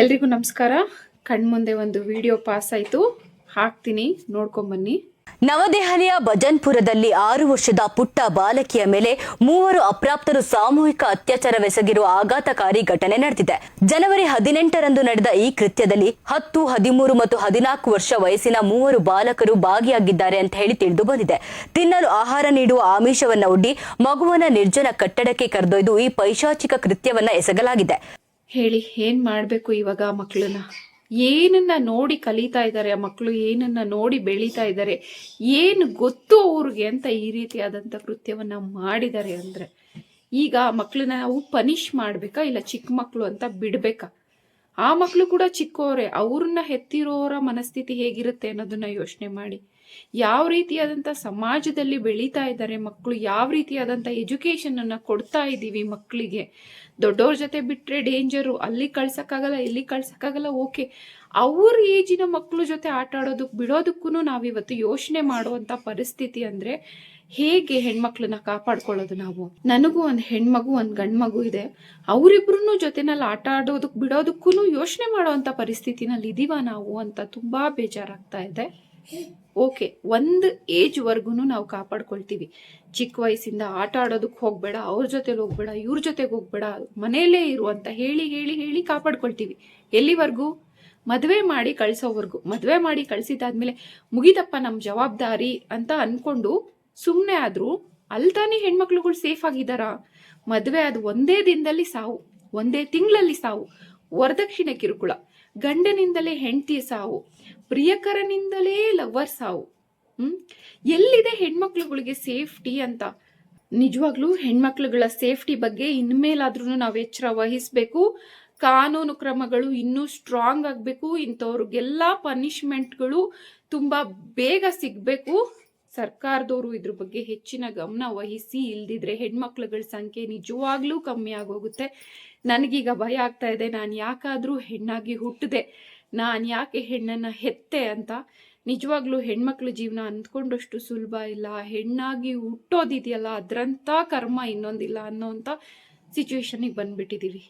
ಎಲ್ರಿಗೂ ನಮಸ್ಕಾರ. ಕಣ್ಮುಂದೆ ಒಂದು ವಿಡಿಯೋ ಪಾಸ್ ಆಯಿತು, ಹಾಕ್ತೀನಿ, ನೋಡ್ಕೊಂಬನ್ನಿ. ನವದೆಹಲಿಯ ಭಜನ್ಪುರದಲ್ಲಿ 6 ವರ್ಷದ ಪುಟ್ಟ ಬಾಲಕಿಯ ಮೇಲೆ 3 ಅಪ್ರಾಪ್ತರು ಸಾಮೂಹಿಕ ಅತ್ಯಾಚಾರವೆಸಗಿರುವ ಆಘಾತಕಾರಿ ಘಟನೆ ನಡೆದಿದೆ. ಜನವರಿ 18ರಂದು ನಡೆದ ಈ ಕೃತ್ಯದಲ್ಲಿ 10, 13 ಮತ್ತು 14 ವರ್ಷ ವಯಸ್ಸಿನ 3 ಬಾಲಕರು ಭಾಗಿಯಾಗಿದ್ದಾರೆ ಅಂತ ಹೇಳಿ ತಿಳಿದು ಬಂದಿದೆ. ತಿನ್ನಲು ಆಹಾರ ನೀಡುವ ಆಮಿಷವನ್ನ ಒಡ್ಡಿ ಮಗುವನ್ನ ನಿರ್ಜನ ಕಟ್ಟಡಕ್ಕೆ ಕರೆದೊಯ್ದು ಈ ಪೈಶಾಚಿಕ ಕೃತ್ಯವನ್ನ ಎಸಗಲಾಗಿದೆ. ಹೇಳಿ, ಏನ್ ಮಾಡ್ಬೇಕು ಇವಾಗ? ಮಕ್ಕಳನ್ನ ಏನನ್ನ ನೋಡಿ ಕಲಿತಾ ಇದ್ದಾರೆ ಆ ಮಕ್ಕಳು, ಏನನ್ನ ನೋಡಿ ಬೆಳೀತಾ ಇದ್ದಾರೆ, ಏನು ಗೊತ್ತು ಅವ್ರಿಗೆ ಅಂತ ಈ ರೀತಿಯಾದಂಥ ಕೃತ್ಯವನ್ನ ಮಾಡಿದ್ದಾರೆ ಅಂದ್ರೆ, ಈಗ ಮಕ್ಕಳನ್ನ ನಾವು ಪನಿಷ್ ಮಾಡ್ಬೇಕಾ ಇಲ್ಲ ಚಿಕ್ಕ ಮಕ್ಕಳು ಅಂತ ಬಿಡ್ಬೇಕಾ? ಆ ಮಕ್ಕಳು ಕೂಡ ಚಿಕ್ಕವರೇ, ಅವ್ರನ್ನ ಹೆತ್ತಿರೋರ ಮನಸ್ಥಿತಿ ಹೇಗಿರುತ್ತೆ ಅನ್ನೋದನ್ನ ಯೋಚನೆ ಮಾಡಿ. ಯಾವ ರೀತಿಯಾದಂಥ ಸಮಾಜದಲ್ಲಿ ಬೆಳೀತಾ ಇದ್ದಾರೆ ಮಕ್ಕಳು, ಯಾವ ರೀತಿಯಾದಂಥ ಎಜುಕೇಶನ್ ಅನ್ನ ಕೊಡ್ತಾ ಇದ್ದೀವಿ ಮಕ್ಕಳಿಗೆ. ದೊಡ್ಡವ್ರ ಜೊತೆ ಬಿಟ್ರೆ ಡೇಂಜರು, ಅಲ್ಲಿ ಕಳ್ಸಕ್ಕಾಗಲ್ಲ, ಇಲ್ಲಿ ಕಳ್ಸಕ್ಕಾಗಲ್ಲ, ಓಕೆ. ಅವ್ರ ಏಜಿನ ಮಕ್ಕಳು ಜೊತೆ ಆಟ ಆಡೋದಕ್ಕೆ ಬಿಡೋದಕ್ಕೂ ನಾವಿವತ್ತು ಯೋಚನೆ ಮಾಡುವಂತ ಪರಿಸ್ಥಿತಿ ಅಂದ್ರೆ ಹೇಗೆ ಹೆಣ್ಮಕ್ಳನ್ನ ಕಾಪಾಡ್ಕೊಳ್ಳೋದು ನಾವು? ನನಗೂ ಒಂದು ಹೆಣ್ಮಗು ಒಂದು ಗಂಡು ಮಗು ಇದೆ, ಅವರಿಬ್ರು ಜೊತೆನಲ್ಲಿ ಆಟ ಆಡೋದಕ್ಕೆ ಬಿಡೋದಕ್ಕೂ ಯೋಚನೆ ಮಾಡುವಂತ ಪರಿಸ್ಥಿತಿನಲ್ಲಿ ಇದೀವ ನಾವು ಅಂತ ತುಂಬಾ ಬೇಜಾರಾಗ್ತಾ ಇದೆ. ಓಕೆ, ಒಂದು ಏಜ್ ವರ್ಗು ನಾವು ಕಾಪಾಡ್ಕೊಳ್ತೀವಿ. ಚಿಕ್ಕ ವಯಸ್ಸಿಂದ ಆಟ ಆಡೋದಕ್ಕೆ ಹೋಗ್ಬೇಡ, ಅವ್ರ ಜೊತೆಲಿ ಹೋಗ್ಬೇಡ, ಇವ್ರ ಜೊತೆಗೆ ಹೋಗ್ಬೇಡ, ಮನೆಯಲ್ಲೇ ಇರು ಅಂತ ಹೇಳಿ ಹೇಳಿ ಹೇಳಿ ಕಾಪಾಡ್ಕೊಳ್ತೀವಿ. ಎಲ್ಲಿವರೆಗೂ? ಮದುವೆ ಮಾಡಿ ಕಳ್ಸೋವರೆಗೂ. ಮದುವೆ ಮಾಡಿ ಕಳ್ಸಿದಾದ್ಮೇಲೆ ಮುಗಿದಪ್ಪ ನಮ್ಮ ಜವಾಬ್ದಾರಿ ಅಂತ ಅನ್ಕೊಂಡು ಸುಮ್ಮನೆ ಆದ್ರೂ ಅಲ್ತಾನೆ ಹೆಣ್ಮಕ್ಳುಗಳು ಸೇಫ್ ಆಗಿದಾರ? ಮದುವೆ ಅದು ಒಂದೇ ದಿನದಲ್ಲಿ ಸಾವು, ಒಂದೇ ತಿಂಗಳಲ್ಲಿ ಸಾವು, ವರದಕ್ಷಿಣೆ ಕಿರುಕುಳ, ಗಂಡನಿಂದಲೇ ಹೆಂಡತಿ ಸಾವು, ಪ್ರಿಯಕರನಿಂದಲೇ ಲವರ್ ಸಾವು. ಎಲ್ಲಿದೆ ಹೆಣ್ಮಕ್ಳುಗಳಿಗೆ ಸೇಫ್ಟಿ ಅಂತ? ನಿಜವಾಗ್ಲೂ ಹೆಣ್ಮಕ್ಳುಗಳ ಸೇಫ್ಟಿ ಬಗ್ಗೆ ಇನ್ಮೇಲಾದ್ರೂ ನಾವು ಎಚ್ಚರ ವಹಿಸ್ಬೇಕು. ಕಾನೂನು ಕ್ರಮಗಳು ಇನ್ನೂ ಸ್ಟ್ರಾಂಗ್ ಆಗ್ಬೇಕು. ಇಂಥವ್ರಿಗೆಲ್ಲ ಪನಿಷ್ಮೆಂಟ್ಗಳು ತುಂಬಾ ಬೇಗ ಸಿಗ್ಬೇಕು. ಸರ್ಕಾರದವರು ಇದ್ರ ಬಗ್ಗೆ ಹೆಚ್ಚಿನ ಗಮನ ವಹಿಸಿ, ಇಲ್ದಿದ್ರೆ ಹೆಣ್ಮಕ್ಳುಗಳ ಸಂಖ್ಯೆ ನಿಜವಾಗ್ಲೂ ಕಮ್ಮಿ ಆಗೋಗುತ್ತೆ. ನನಗೀಗ ಭಯ ಆಗ್ತಾ ಇದೆ, ನಾನು ಯಾಕಾದ್ರೂ ಹೆಣ್ಣಾಗಿ ಹುಟ್ಟಿದೆ, ನಾನು ಯಾಕೆ ಹೆಣ್ಣನ್ನ ಹೆತ್ತೆ ಅಂತ. ನಿಜವಾಗ್ಲೂ ಹೆಣ್ಮಕ್ಳ ಜೀವನ ಅಂದ್ಕೊಂಡಷ್ಟು ಸುಲಭ ಇಲ್ಲ. ಹೆಣ್ಣಾಗಿ ಹುಟ್ಟೋದಿದೆಯಲ್ಲ, ಅದ್ರಂಥ ಕರ್ಮ ಇನ್ನೊಂದಿಲ್ಲ ಅನ್ನೋಂಥ ಸಿಚುವೇಶನಿಗೆ ಬಂದ್ಬಿಟ್ಟಿದೀವಿ.